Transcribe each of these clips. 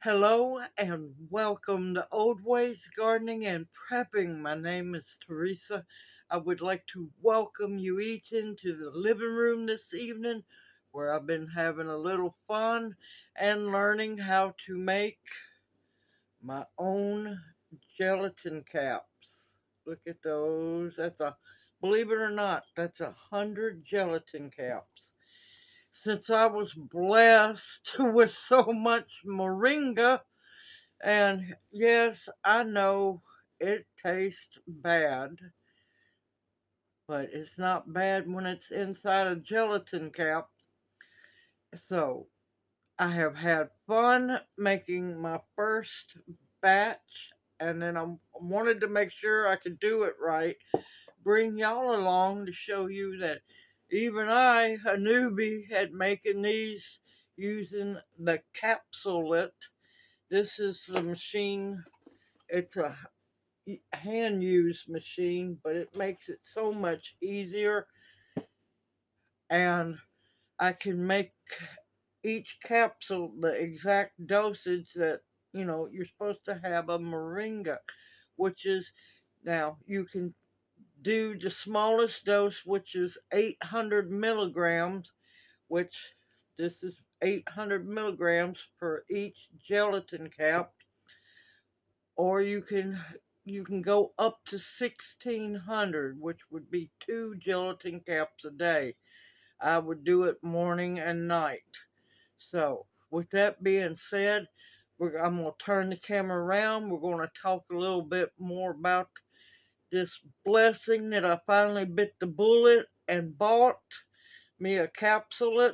Hello and welcome to Old Ways Gardening and Prepping. My name is Teresa. I would like to welcome you each into the living room this evening where I've been having a little fun and learning how to make my own gelatin caps. Look at those. Believe it or not, that's 100 gelatin caps. Since I was blessed with so much moringa, and yes, I know it tastes bad, but it's not bad when it's inside a gelatin cap. So I have had fun making my first batch, and then I wanted to make sure I could do it right. Bring y'all along to show you that even I, a newbie, had making these using the capsule. This is the machine. It's a hand used machine, but it makes it so much easier. And I can make each capsule the exact dosage that you're supposed to have a moringa, which is now you can do the smallest dose, which is 800 milligrams, which this is 800 milligrams for each gelatin cap, or you can go up to 1600, which would be 2 gelatin caps a day. I would do it morning and night. So with that being said, I'm going to turn the camera around. We're going to talk a little bit more about this blessing that I finally bit the bullet and bought me a capsule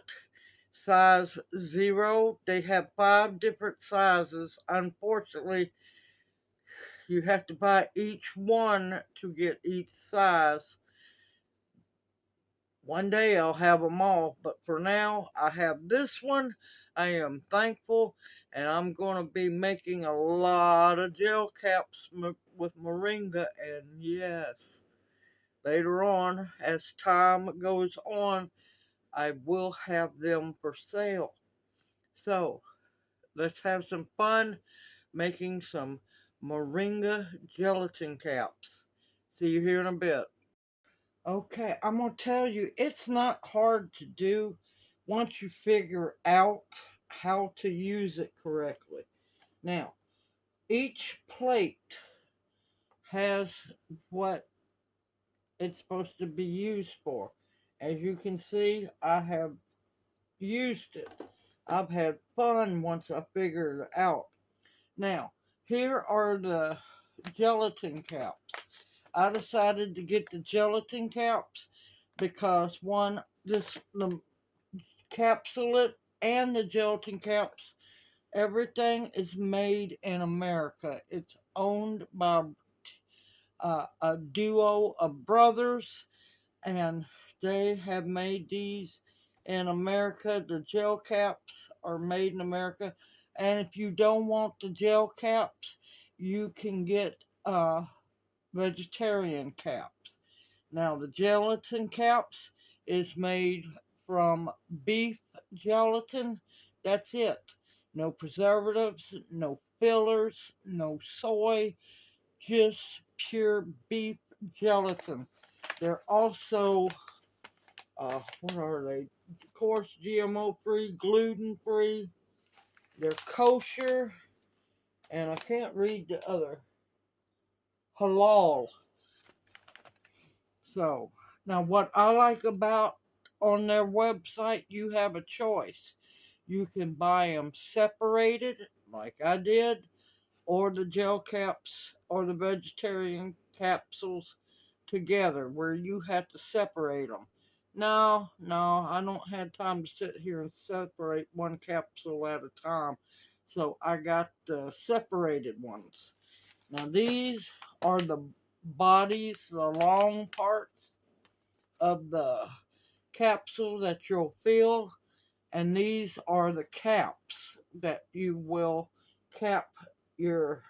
size 0. They have 5 different sizes. Unfortunately, you have to buy each one to get each size. One day I'll have them all, but for now I have this one. I am thankful, and I'm going to be making a lot of gel caps with moringa. And yes, later on, as time goes on, I will have them for sale. So let's have some fun making some moringa gelatin caps. See you here in a bit. Okay, I'm going to tell you, it's not hard to do once you figure out how to use it correctly. Now, each plate has what it's supposed to be used for. As you can see, I have used it. I've had fun once I figured it out. Now, here are the gelatin caps. I decided to get the gelatin caps because the capsule and the gelatin caps, everything is made in America. It's owned by a duo of brothers, and they have made these in America. The gel caps are made in America, and if you don't want the gel caps, you can get vegetarian caps. Now, the gelatin caps is made from beef gelatin. That's it. No preservatives, no fillers, no soy, just pure beef gelatin. They're also, what are they? Of course, GMO free, gluten free. They're kosher, and I can't read the other. Halal. So, now what I like about on their website, you have a choice. You can buy them separated, like I did, or the gel caps or the vegetarian capsules together, where you have to separate them. No, I don't have time to sit here and separate one capsule at a time. So I got the separated ones. Now these are the bodies, the long parts of the capsule that you'll fill, and these are the caps that you will cap your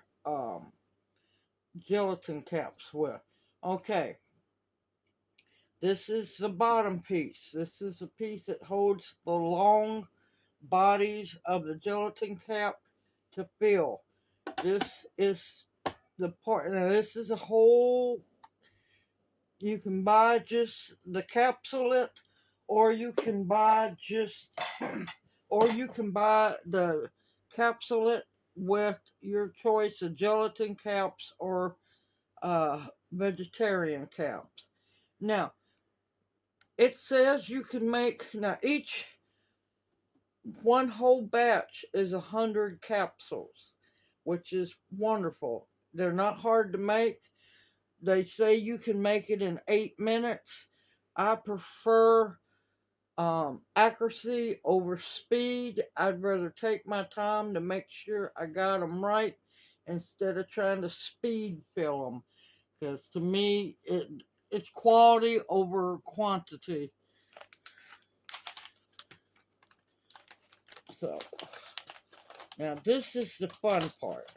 gelatin caps with. Okay, this is the bottom piece. This is the piece that holds the long bodies of the gelatin cap to fill. This is the part. Now this is a whole. You can buy just the capsule, or you can buy just, or you can buy the capsule with your choice of gelatin caps or vegetarian caps. Now, it says you can make, now each one whole batch is 100 capsules, which is wonderful. They're not hard to make. They say you can make it in 8 minutes. I prefer accuracy over speed. I'd rather take my time to make sure I got them right instead of trying to speed fill them. Because to me, it's quality over quantity. So, now this is the fun part.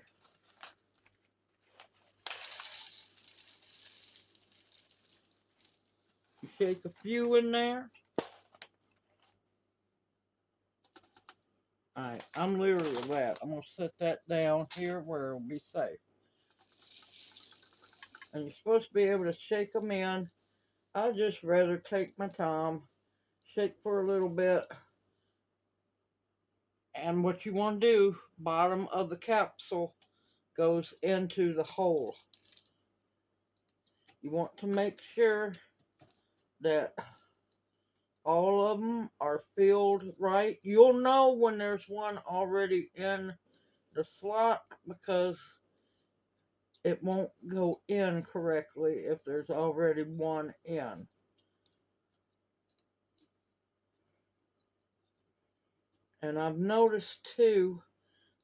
You shake a few in there. Alright, I'm leery of that. I'm going to set that down here where it'll be safe. And you're supposed to be able to shake them in. I just rather take my time, shake for a little bit. And what you want to do, bottom of the capsule goes into the hole. You want to make sure that all of them are filled right. You'll know when there's one already in the slot because it won't go in correctly if there's already one in. And I've noticed too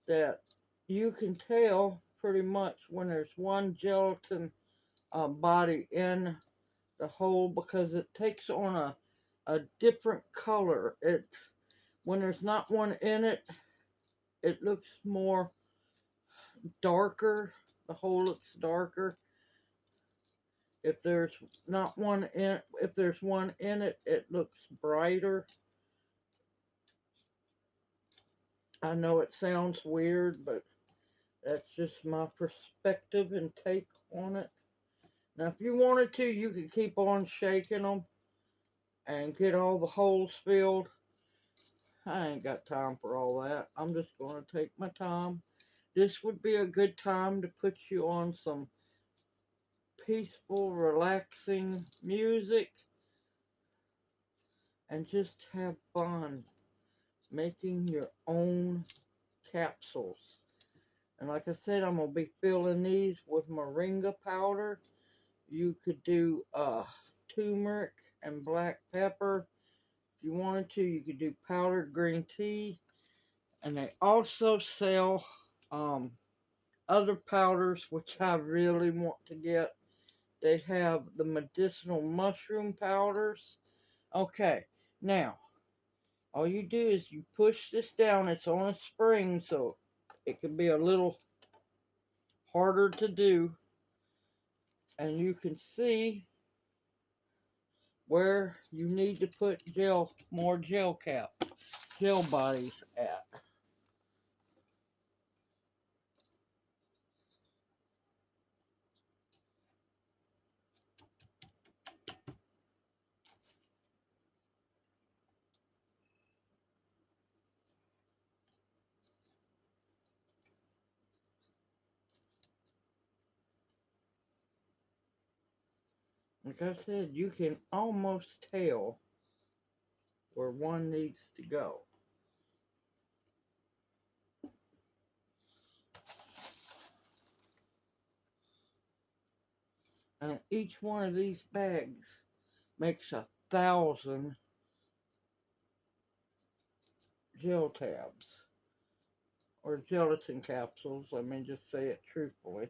that you can tell pretty much when there's one gelatin body in the hole because it takes on a different color. When there's not one in it, it looks more darker. The hole looks darker. If there's not one in, if there's one in it, it looks brighter. I know it sounds weird, but that's just my perspective and take on it. Now, if you wanted to, you could keep on shaking them and get all the holes filled. I ain't got time for all that. I'm just going to take my time. This would be a good time to put you on some peaceful, relaxing music and just have fun making your own capsules. And like I said, I'm going to be filling these with Moringa powder. You could do turmeric and black pepper. If you wanted to, you could do powdered green tea. And they also sell other powders, which I really want to get. They have the medicinal mushroom powders. Okay, now, all you do is you push this down. It's on a spring, so it can be a little harder to do. And you can see where you need to put more gel bodies at. Like I said, you can almost tell where one needs to go. And each one of these bags makes 1,000 gel tabs or gelatin capsules. Let me just say it truthfully.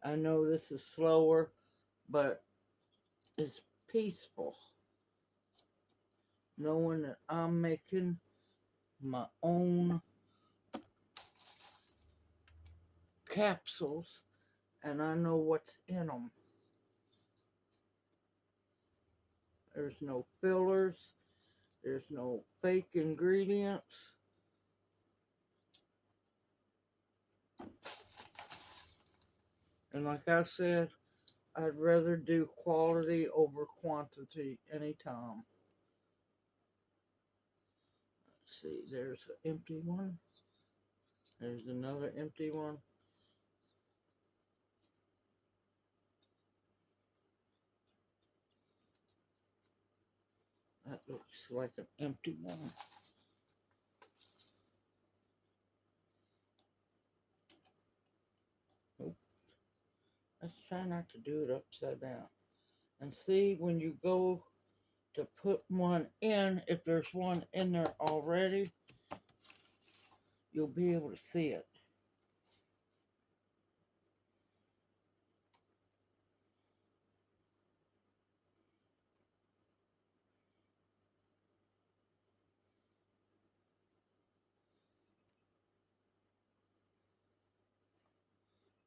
I know this is slower, but it's peaceful knowing that I'm making my own capsules and I know what's in them. There's no fillers. There's no fake ingredients. And like I said, I'd rather do quality over quantity anytime. Let's see, there's an empty one. There's another empty one. That looks like an empty one. Nope. Let's try not to do it upside down. And see, when you go to put one in, if there's one in there already, you'll be able to see it.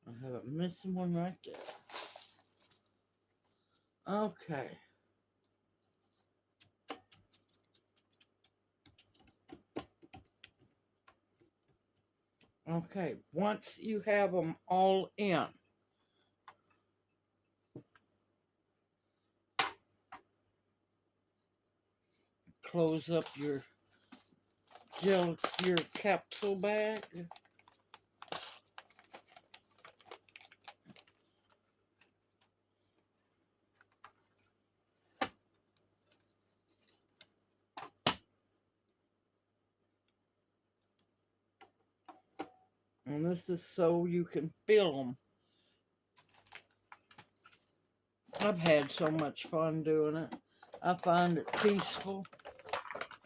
I have a missing one right there. Okay. Okay, once you have them all in, close up your your capsule bag. And this is so you can fill them. I've had so much fun doing it. I find it peaceful.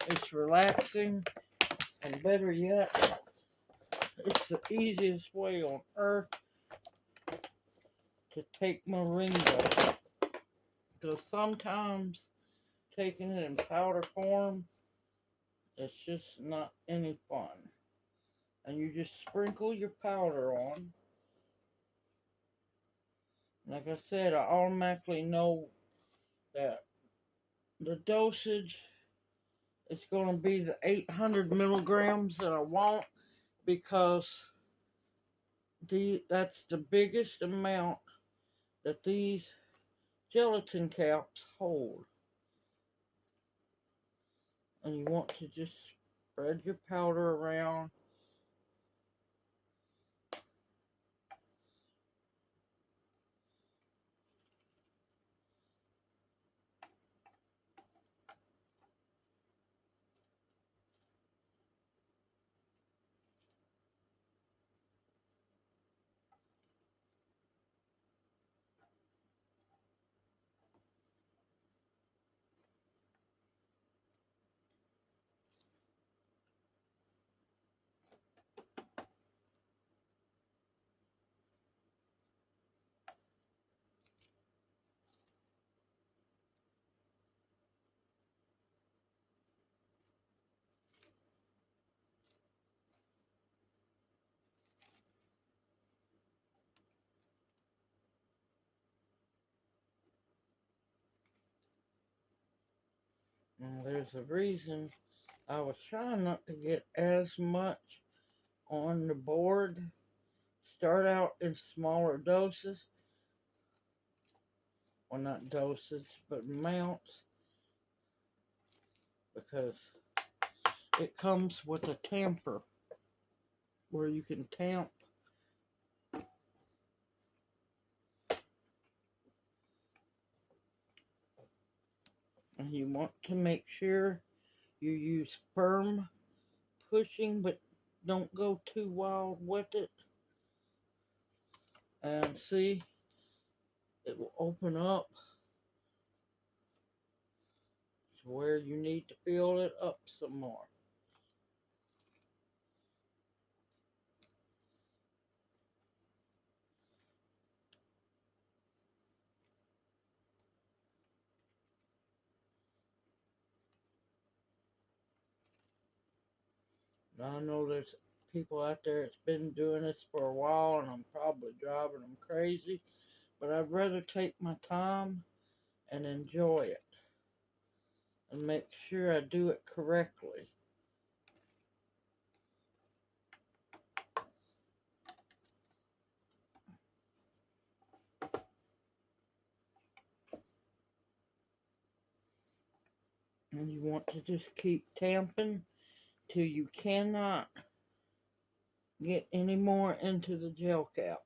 It's relaxing. And better yet, it's the easiest way on earth to take moringa. Because sometimes taking it in powder form, it's just not any fun. And you just sprinkle your powder on. Like I said, I automatically know that the dosage is going to be the 800 milligrams that I want, because that's the biggest amount that these gelatin caps hold. And you want to just spread your powder around. Now, there's a reason I was trying not to get as much on the board. Start out in smaller doses. Well, not doses, but amounts. Because it comes with a tamper where you can tamp. And you want to make sure you use firm pushing, but don't go too wild with it. And see, it will open up to where you need to fill it up some more. Now I know there's people out there that's been doing this for a while, and I'm probably driving them crazy, but I'd rather take my time and enjoy it and make sure I do it correctly. And you want to just keep tamping till you cannot get any more into the gel caps.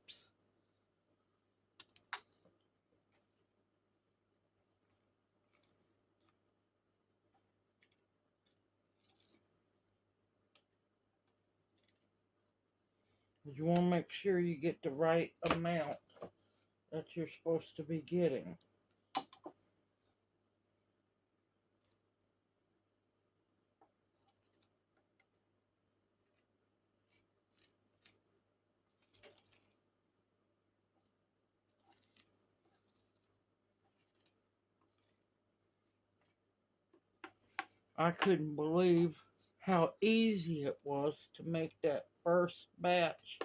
You want to make sure you get the right amount that you're supposed to be getting. I couldn't believe how easy it was to make that first batch.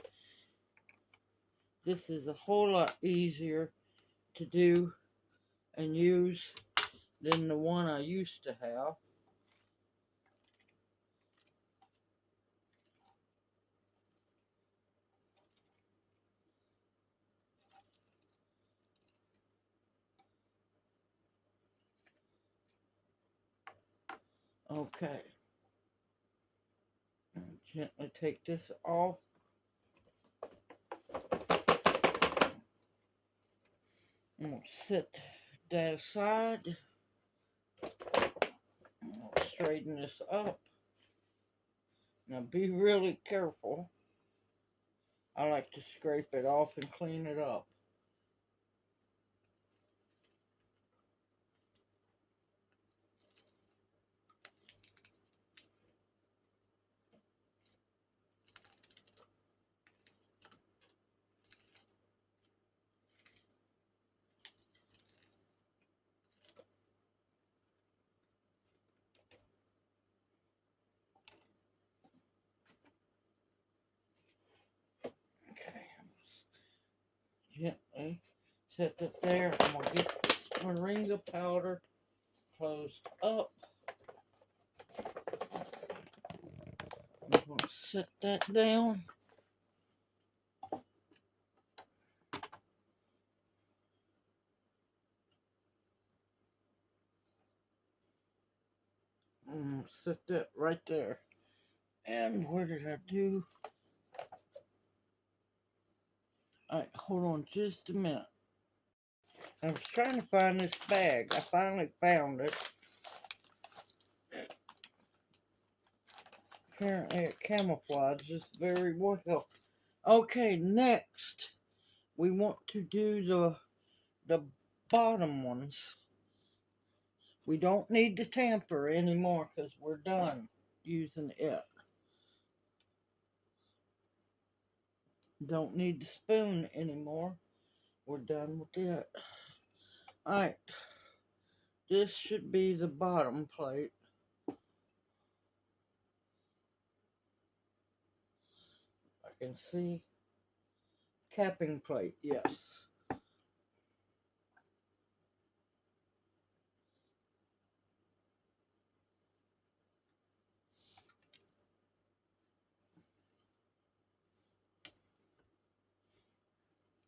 This is a whole lot easier to do and use than the one I used to have. Okay. Gently take this off. I'm going to set that aside. I'll straighten this up. Now be really careful. I like to scrape it off and clean it up. Okay. Gently set that there. I'm going to get this Moringa powder closed up. I'm going to set that down. I'm going to set that right there. And where did I do? Alright, hold on just a minute. I was trying to find this bag. I finally found it. Apparently it camouflages very well. Okay, next we want to do the bottom ones. We don't need the tamper anymore because we're done using it. Don't need the spoon anymore. We're done with it. Alright, this should be the bottom plate. I can see capping plate, yes.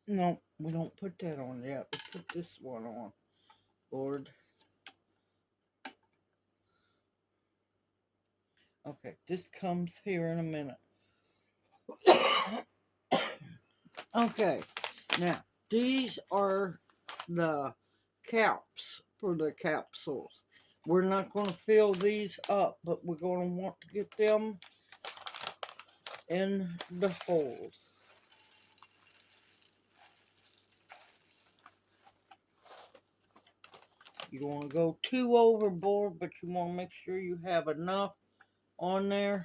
No, we don't put that on yet. We put this one on. Lord. Okay, this comes here in a minute. Okay, now these are the caps for the capsules. We're not going to fill these up, but we're going to want to get them in the holes. You don't want to go too overboard, but you want to make sure you have enough on there.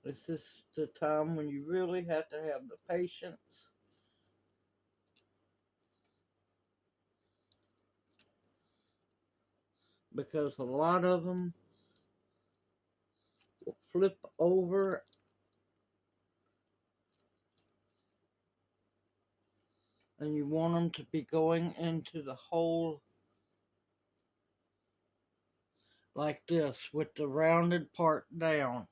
This is the time when you really have to have the patience, because a lot of them will flip over, and you want them to be going into the hole like this with the rounded part down.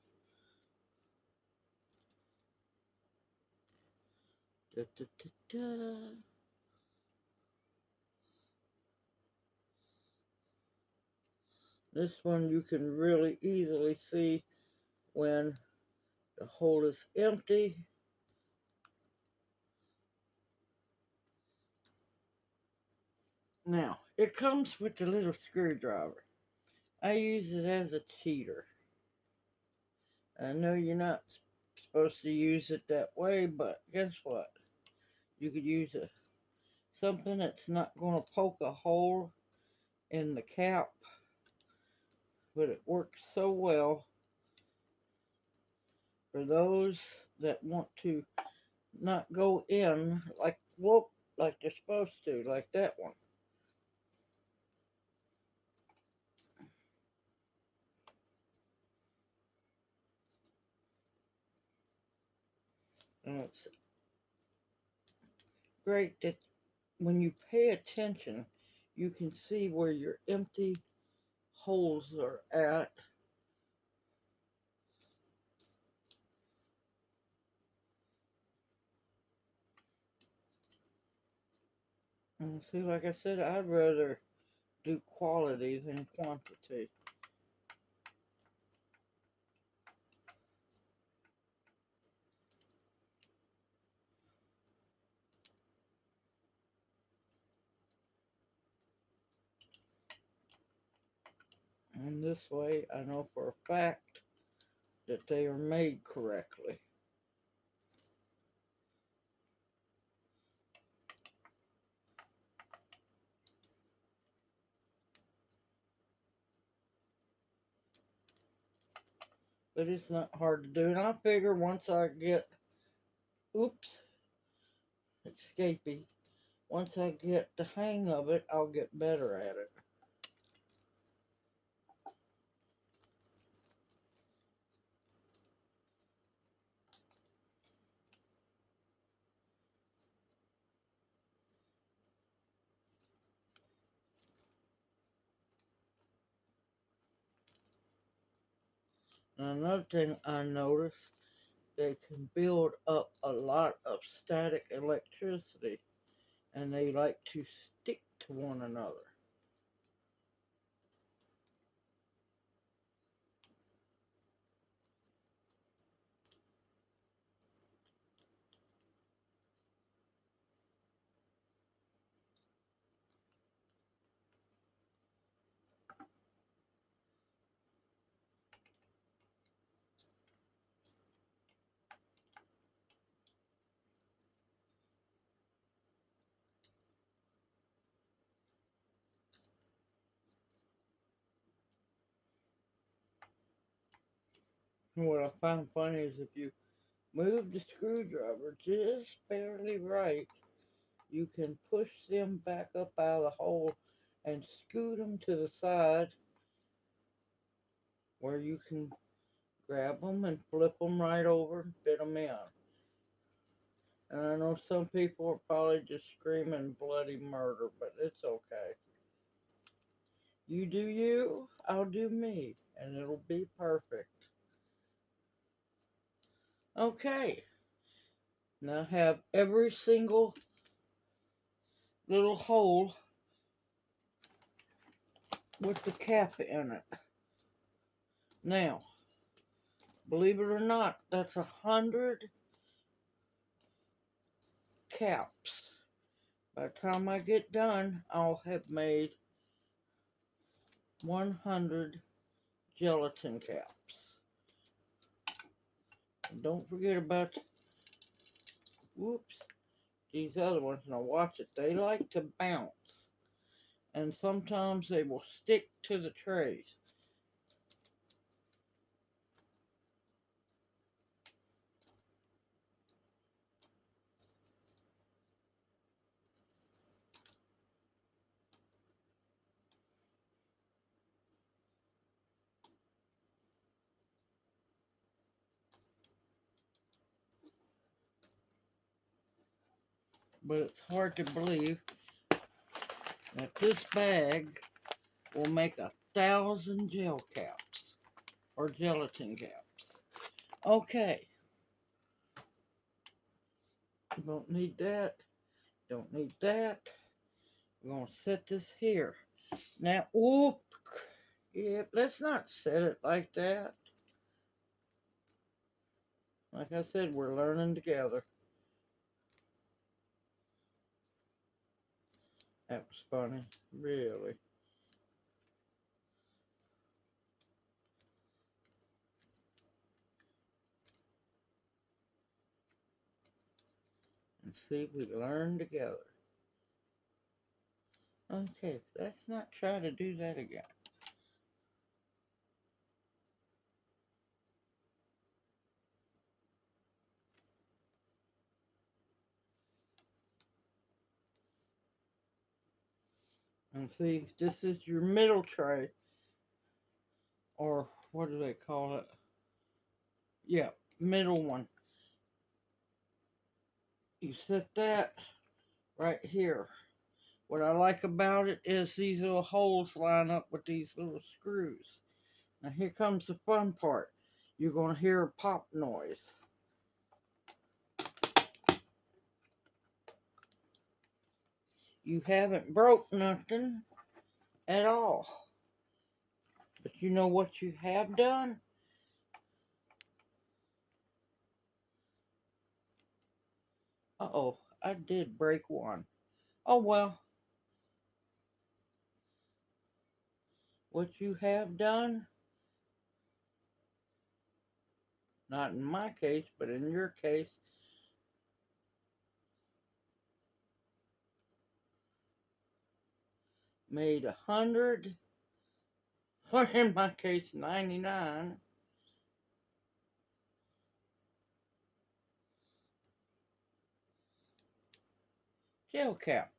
Da, da, da, da. This one you can really easily see when the hole is empty. Now, it comes with the little screwdriver. I use it as a cheater. I know you're not supposed to use it that way, but guess what? You could use something that's not going to poke a hole in the cap, but it works so well for those that want to not go in like whoop like they're supposed to, like that one. And it's great that when you pay attention, you can see where your empty holes are at. And see, like I said, I'd rather do quality than quantity. And this way, I know for a fact that they are made correctly. But it's not hard to do. And I figure once I get, oops, escapee, once I get the hang of it, I'll get better at it. And another thing I noticed, they can build up a lot of static electricity, and they like to stick to one another. And what I find funny is if you move the screwdriver just barely right, you can push them back up out of the hole and scoot them to the side where you can grab them and flip them right over and fit them in. And I know some people are probably just screaming bloody murder, but it's okay. You do you, I'll do me, and it'll be perfect. Okay, now have every single little hole with the cap in it. Now, believe it or not, that's 100 caps. By the time I get done, I'll have made 100 gelatin caps. And don't forget about, whoops, these other ones. Now watch it. They like to bounce. And sometimes they will stick to the trays. but it's hard to believe that this bag will make 1,000 gel caps or gelatin caps. Okay, don't need that, don't need that. We're going to set this here. Now, whoop, yeah, let's not set it like that. Like I said, we're learning together. That was funny, really. And see, we learn together. Okay, let's not try to do that again. And see, this is your middle tray. Or what do they call it? Yeah, middle one. You set that right here. What I like about it is these little holes line up with these little screws. Now here comes the fun part. You're going to hear a pop noise. You haven't broke nothing at all. But you know what you have done? Uh-oh, I did break one. Oh well. What you have done, not in my case, but in your case, made 100, or in my case, 99 gel caps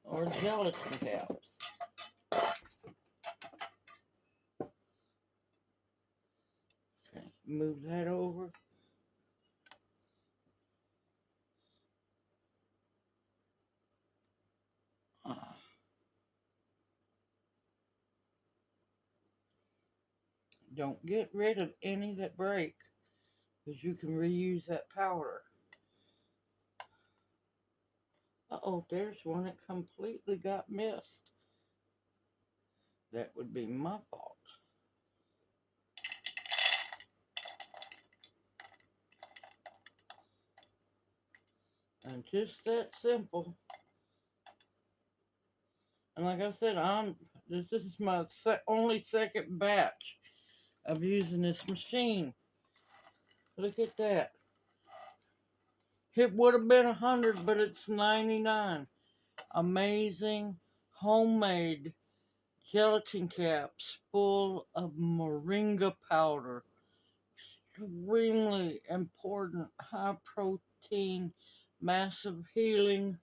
or gelatin caps. Okay, move that over. Don't get rid of any that break, because you can reuse that powder. Uh-oh, there's one that completely got missed. That would be my fault. And just that simple. And like I said, this is my only second batch of using this machine. Look at that. It would have been 100, but it's 99. Amazing homemade gelatin caps full of moringa powder. Extremely important, high protein, massive healing,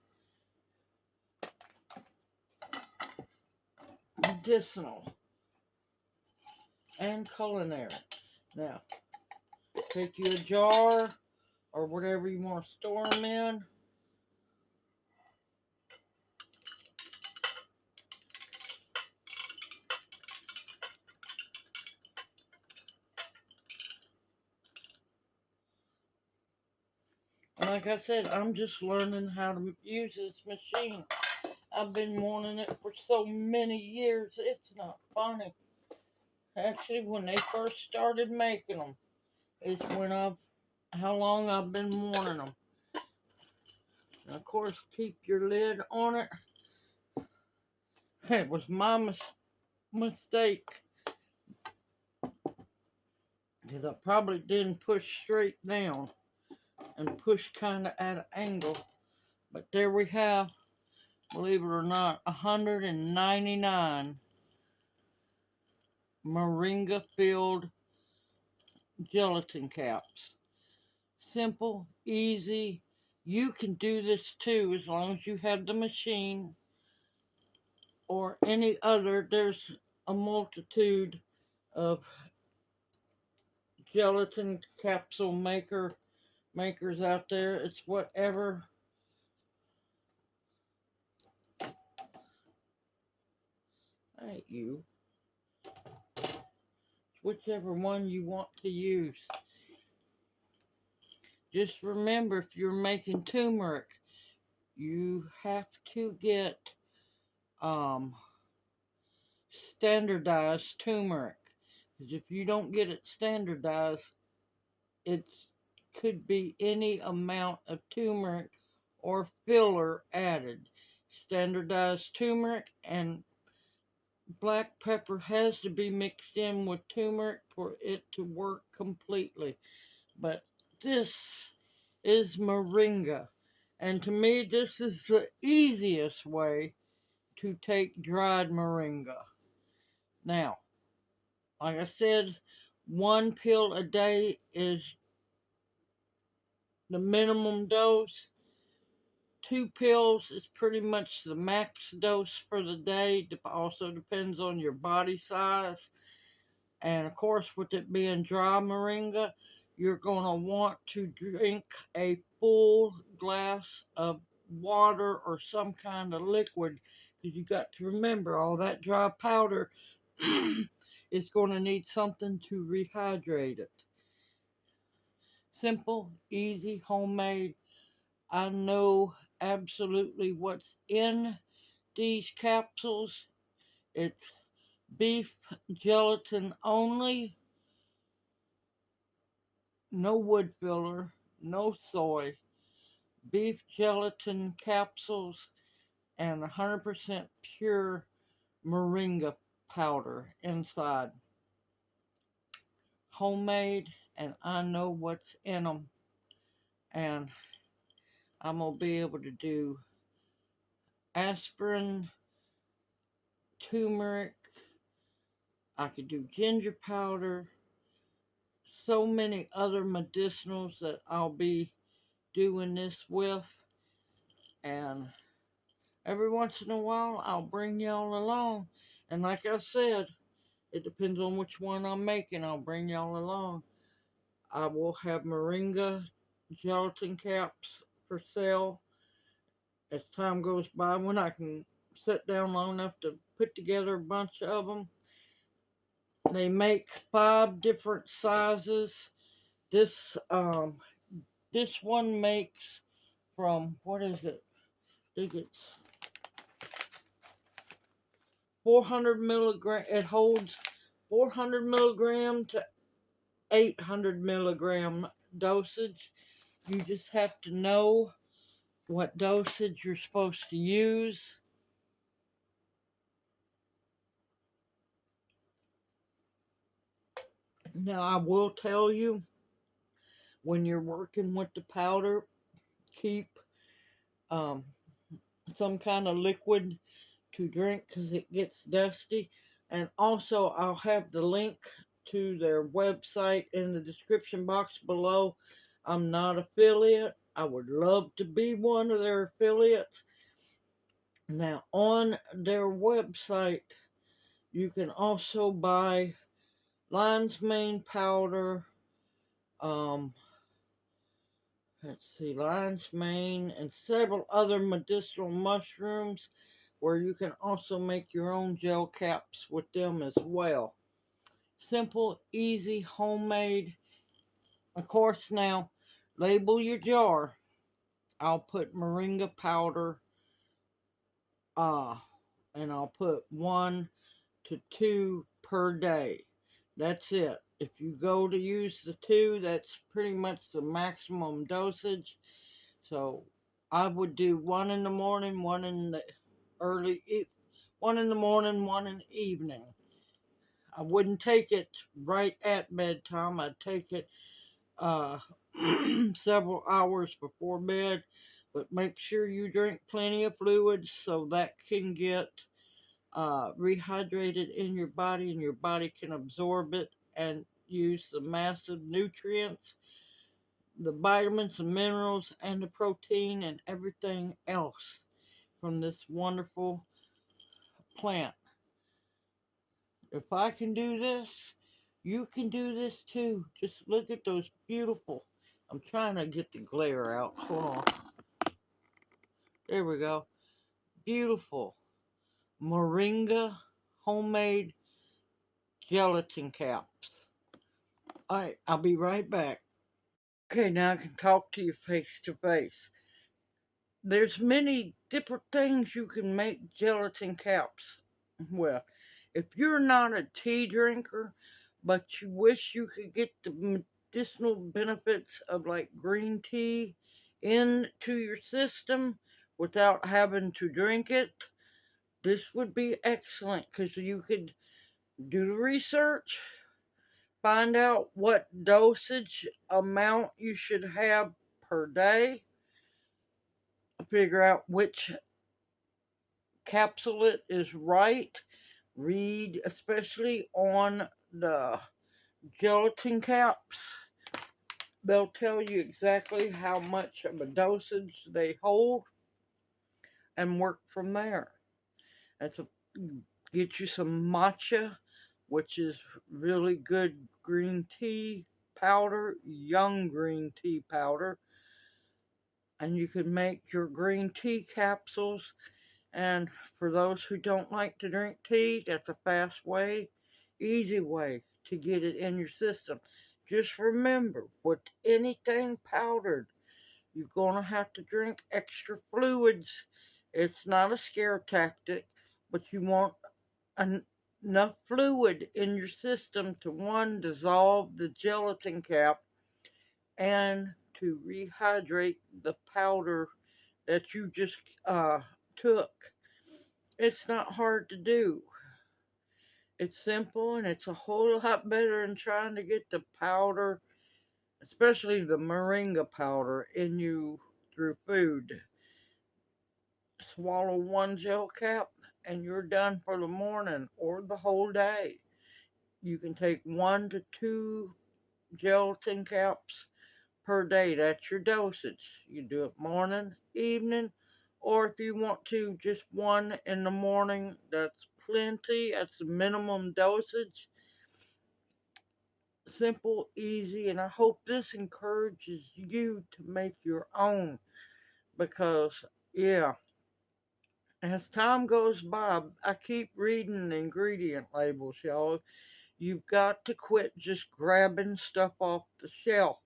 medicinal, and culinary. Now, take you a jar or whatever you want to store them in. And like I said, I'm just learning how to use this machine. I've been wanting it for so many years, it's not funny. Actually, when they first started making them, is when how long I've been wanting them. And of course, keep your lid on it. It was my mistake, because I probably didn't push straight down and push kind of at an angle. But there we have, believe it or not, 199 Moringa filled gelatin caps. Simple, easy. You can do this too as long as you have the machine or any other. There's a multitude of gelatin capsule makers out there. It's whatever Hey, you. Whichever one you want to use. Just remember, if you're making turmeric, you have to get um, standardized turmeric. Because if you don't get it standardized, it could be any amount of turmeric or filler added. Standardized turmeric and black pepper has to be mixed in with turmeric for it to work completely. But this is Moringa. And to me, this is the easiest way to take dried Moringa. Now, like I said, one pill a day is the minimum dose. 2 pills is pretty much the max dose for the day. Also depends on your body size. And of course, with it being dry moringa, you're going to want to drink a full glass of water or some kind of liquid, because you got to remember all that dry powder is going to need something to rehydrate it. Simple, easy, homemade. I know absolutely what's in these capsules. It's beef gelatin only. No wood filler, no soy, beef gelatin capsules, and 100% pure moringa powder inside. Homemade, and I know what's in them. And I'm going to be able to do aspirin, turmeric, I could do ginger powder, so many other medicinals that I'll be doing this with. And every once in a while, I'll bring y'all along. And like I said, it depends on which one I'm making. I'll bring y'all along. I will have Moringa gelatin caps for sale as time goes by, when I can sit down long enough to put together a bunch of them. They make 5 different sizes. This this one makes from, what is it? I think it's 400 milligram. It holds 400 milligram to 800 milligram dosage. You just have to know what dosage you're supposed to use. Now, I will tell you, when you're working with the powder, keep um, some kind of liquid to drink, because it gets dusty. And also, I'll have the link to their website in the description box below. I'm not affiliate. I would love to be one of their affiliates. Now, on their website, you can also buy lion's mane powder, let's see, lion's mane, and several other medicinal mushrooms, where you can also make your own gel caps with them as well. Simple, easy, homemade. Of course, now, label your jar. I'll put moringa powder, and I'll put 1 to 2 per day. That's it. If you go to use the 2, that's pretty much the maximum dosage. So I would do 1 in the morning, 1 in the 1 in the morning, 1 in the evening. I wouldn't take it right at bedtime. I'd take it several hours before bed, but make sure you drink plenty of fluids so that can get rehydrated in your body, and your body can absorb it and use the massive nutrients, the vitamins and minerals, and the protein and everything else from this wonderful plant. If I can do this, you can do this too. Just look at those beautiful. I'm trying to get the glare out. Hold on. There we go. Beautiful moringa homemade gelatin caps. Alright, I'll be right back. Okay, now I can talk to you face to face. There's many different things you can make gelatin caps. Well, if you're not a tea drinker, but you wish you could get the medicinal benefits of like green tea into your system without having to drink it, this would be excellent because you could do the research, find out what dosage amount you should have per day, figure out which capsule it is right, read especially on the gelatin caps. They'll tell you exactly how much of a dosage they hold and work from there. That's a, get you some matcha, which is really good green tea powder, young green tea powder, and you can make your green tea capsules. And for those who don't like to drink tea, that's a fast way, easy way to get it in your system. Just remember, with anything powdered, you're going to have to drink extra fluids. It's not a scare tactic, but you want enough fluid in your system to, one, dissolve the gelatin cap and to rehydrate the powder that you just took. It's not hard to do. It's simple and it's a whole lot better than trying to get the powder, especially the Moringa powder, in you through food. Swallow one gel cap and you're done for the morning or the whole day. You can take 1 to 2 gelatin caps per day. That's your dosage. You do it morning, evening, or if you want to, just one in the morning. That's plenty. That's the minimum dosage. Simple, easy, and I hope this encourages you to make your own because, yeah, as time goes by, I keep reading the ingredient labels, y'all. You've got to quit just grabbing stuff off the shelf.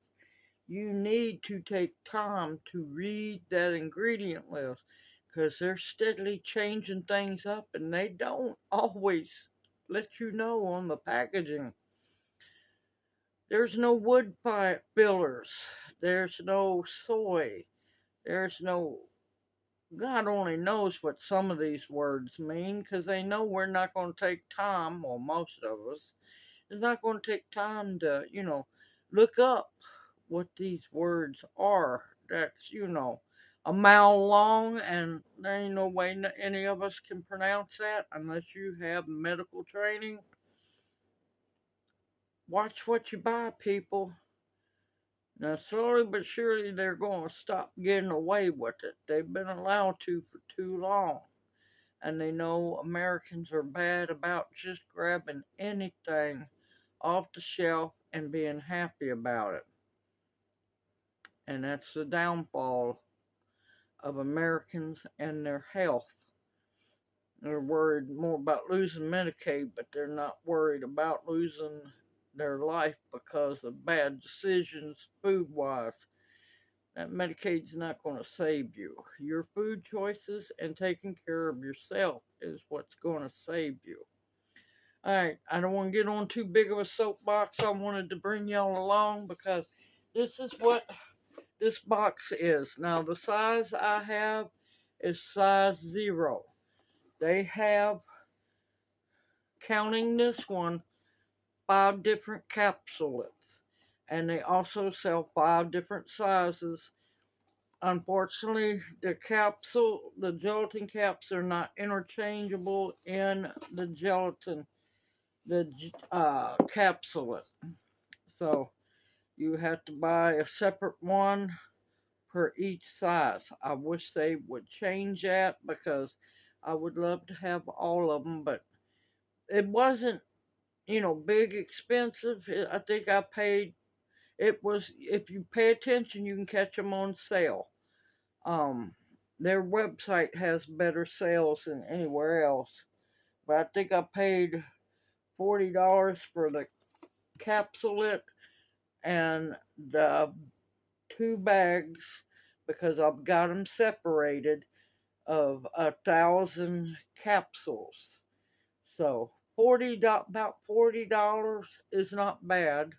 You need to take time to read that ingredient list because they're steadily changing things up and they don't always let you know on the packaging. There's no wood fillers, there's no soy, there's no, God only knows what some of these words mean because they know we're not going to take time, or most of us, is not going to take time to, look up what these words are. That's, a mile long, and there ain't no way any of us can pronounce that unless you have medical training. Watch what you buy, people. Now, slowly but surely, they're going to stop getting away with it. They've been allowed to for too long. And they know Americans are bad about just grabbing anything off the shelf and being happy about it. And that's the downfall of Americans and their health. They're worried more about losing Medicaid, but they're not worried about losing their life because of bad decisions food wise. That Medicaid's not going to save you. Your food choices and taking care of yourself is what's going to save you. Alright, I don't want to get on too big of a soapbox. I wanted to bring y'all along because this is what this box is. Now, the size I have is size 0. They have, counting this one, 5 different capsules. And they also sell 5 different sizes. Unfortunately, the gelatin caps are not interchangeable in the gelatin, the capsule. So you have to buy a separate one per each size. I wish they would change that because I would love to have all of them, but it wasn't, big expensive. I think I paid, it was, if you pay attention, you can catch them on sale. Um, their website has better sales than anywhere else. but I think I paid $40 for the capsule and the 2 bags because I've got them separated of 1,000 capsules. So about $40 is not bad.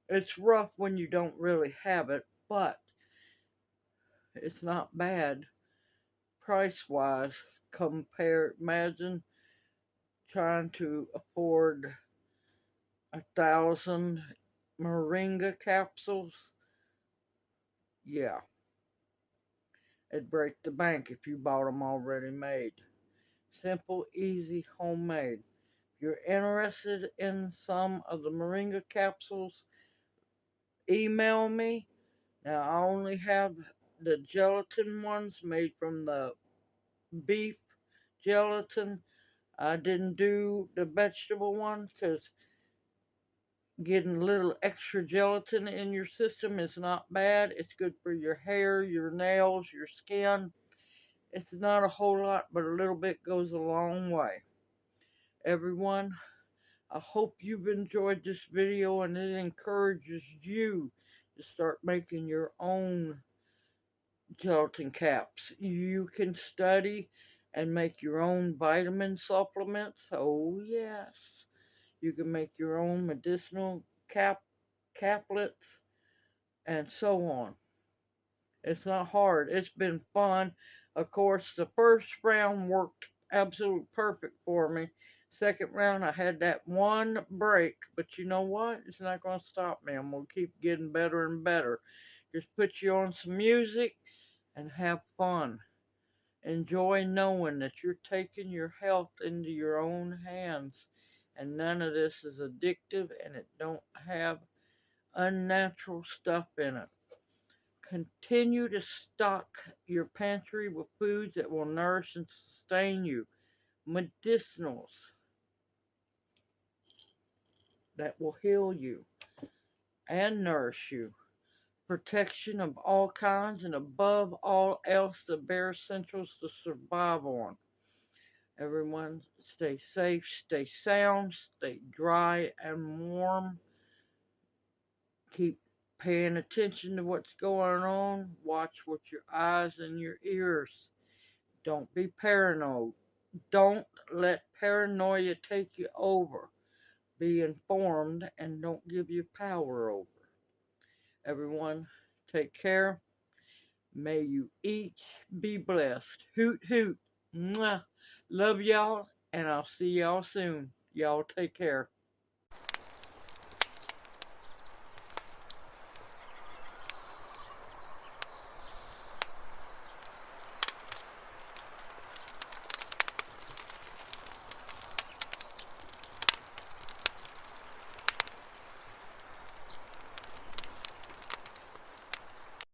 It's rough when you don't really have it, but it's not bad price wise. Imagine trying to afford 1,000 Moringa capsules. Yeah, it'd break the bank if you bought them already made. Simple, easy, homemade. If you're interested in some of the Moringa capsules, email me. Now, I only have the gelatin ones made from the beef gelatin. I didn't do the vegetable one because getting a little extra gelatin in your system is not bad. It's good for your hair, your nails, your skin. It's not a whole lot, but a little bit goes a long way. Everyone, I hope you've enjoyed this video and it encourages you to start making your own gelatin caps. You can study and make your own vitamin supplements. Oh yes. You can make your own medicinal caplets and so on. It's not hard. It's been fun. Of course, the first round worked absolutely perfect for me. Second round, I had that one break, but you know what? It's not going to stop me. I'm going to keep getting better and better. Just put you on some music and have fun. Enjoy knowing that you're taking your health into your own hands, and none of this is addictive and it don't have unnatural stuff in it. Continue to stock your pantry with foods that will nourish and sustain you. Medicinals that will heal you and nourish you. Protection of all kinds, and above all else, the bare essentials to survive on. Everyone stay safe, stay sound, stay dry and warm. Keep paying attention to what's going on. Watch what your eyes and your ears. Don't be paranoid. Don't let paranoia take you over. Be informed and don't give you power over. Everyone, take care. May you each be blessed. Hoot, hoot. Mwah. Love y'all, and I'll see y'all soon. Y'all take care.